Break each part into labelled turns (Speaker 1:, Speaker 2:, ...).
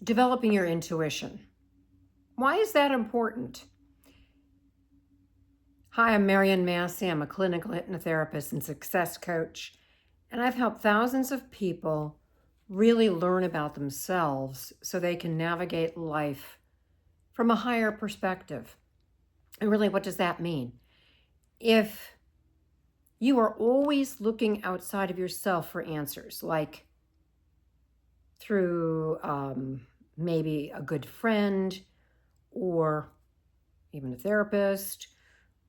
Speaker 1: Developing your intuition. Why is that important? Hi, I'm Marian Massey. I'm a clinical hypnotherapist and success coach, and I've helped thousands of people really learn about themselves so they can navigate life from a higher perspective. And really, what does that mean? If you are always looking outside of yourself for answers, like through maybe a good friend or even a therapist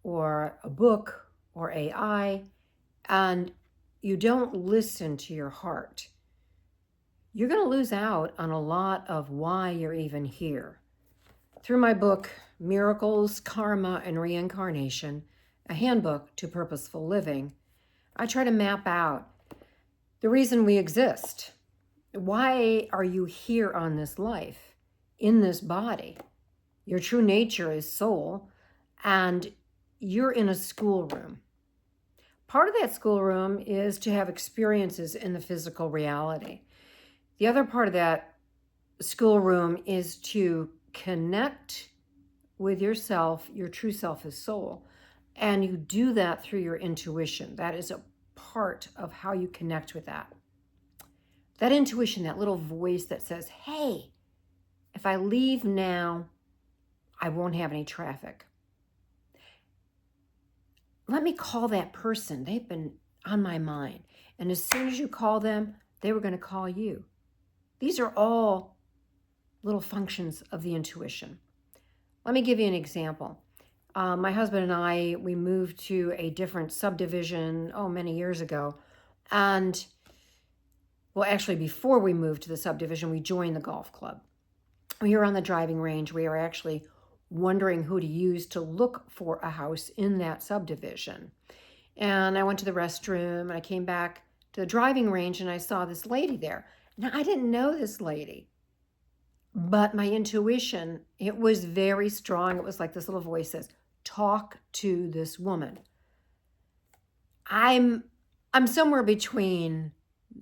Speaker 1: or a book or AI, and you don't listen to your heart, you're going to lose out on a lot of why you're even here. Through my book, Miracles, Karma, and Reincarnation, a handbook to purposeful living, I try to map out the reason we exist. Why are you here on this life, in this body? Your true nature is soul, and you're in a schoolroom. Part of that schoolroom is to have experiences in the physical reality. The other part of that schoolroom is to connect with yourself. Your true self is soul. And you do that through your intuition. That is a part of how you connect with that. That intuition, that little voice that says, hey, if I leave now, I won't have any traffic. Let me call that person. They've been on my mind. And as soon as you call them, they were going to call you. These are all little functions of the intuition. Let me give you an example. My husband and I, we moved to a different subdivision, many years ago. And, well, actually, before we moved to the subdivision, we joined the golf club. We were on the driving range. We were actually wondering who to use to look for a house in that subdivision. And I went to the restroom and I came back to the driving range and I saw this lady there. Now, I didn't know this lady, but my intuition, it was very strong. It was like this little voice says, talk to this woman. I'm somewhere between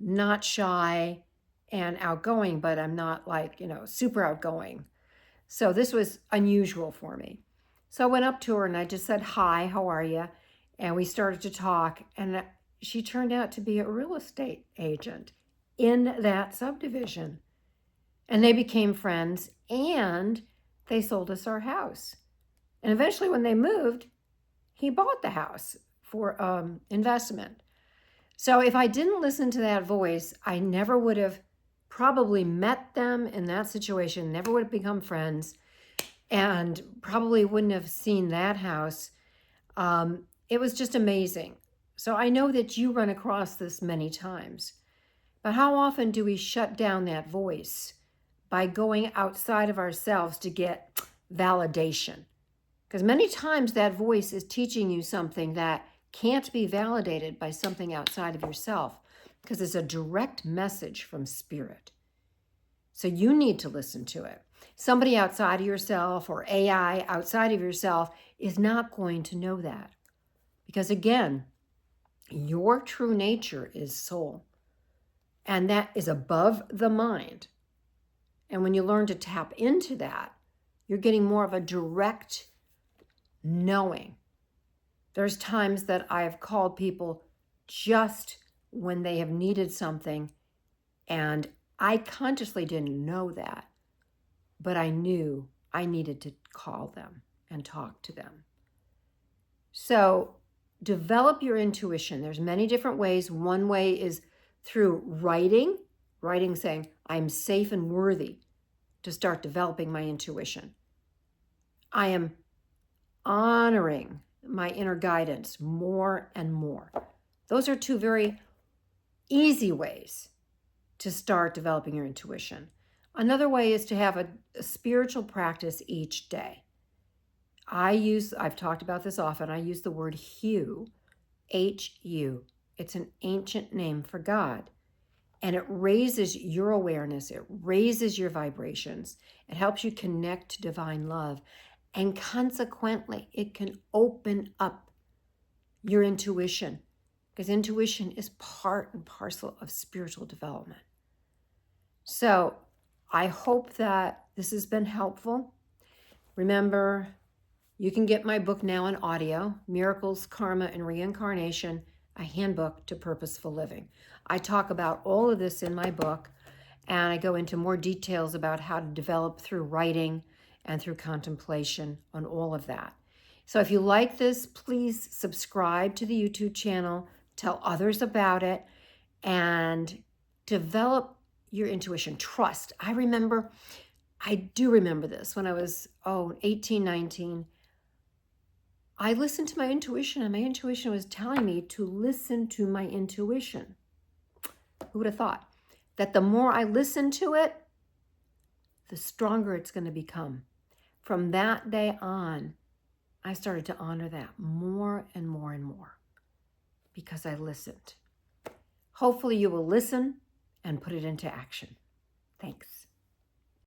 Speaker 1: not shy and outgoing, but I'm not like, super outgoing. So this was unusual for me. So I went up to her and I just said, hi, how are you? And we started to talk. And she turned out to be a real estate agent in that subdivision. And they became friends and they sold us our house. And eventually when they moved, he bought the house for investment. So if I didn't listen to that voice, I never would have probably met them in that situation, never would have become friends, and probably wouldn't have seen that house. It was just amazing. So I know that you run across this many times. But how often do we shut down that voice by going outside of ourselves to get validation? Because many times that voice is teaching you something that can't be validated by something outside of yourself, because it's a direct message from spirit. So you need to listen to it. Somebody outside of yourself or AI outside of yourself is not going to know that. Because again, your true nature is soul. And that is above the mind. And when you learn to tap into that, you're getting more of a direct knowing. There's times that I've called people just when they have needed something, and I consciously didn't know that, but I knew I needed to call them and talk to them. So develop your intuition. There's many different ways. One way is through writing saying, I'm safe and worthy to start developing my intuition. I am honoring my inner guidance more and more. Those are two very easy ways to start developing your intuition. Another way is to have a spiritual practice each day. I've talked about this often, I use the word HU, H-U. It's an ancient name for God. And it raises your awareness, it raises your vibrations, it helps you connect to divine love. And consequently, it can open up your intuition, because intuition is part and parcel of spiritual development. So I hope that this has been helpful. Remember, you can get my book now in audio, Miracles, Karma, and Reincarnation, a handbook to purposeful living. I talk about all of this in my book, and I go into more details about how to develop through writing and through contemplation on all of that. So if you like this, please subscribe to the YouTube channel, tell others about it, and develop your intuition. Trust. I do remember this when I was 18, 19. I listened to my intuition, and my intuition was telling me to listen to my intuition. Who would have thought that the more I listen to it, the stronger it's going to become? From that day on, I started to honor that more and more and more because I listened. Hopefully you will listen and put it into action.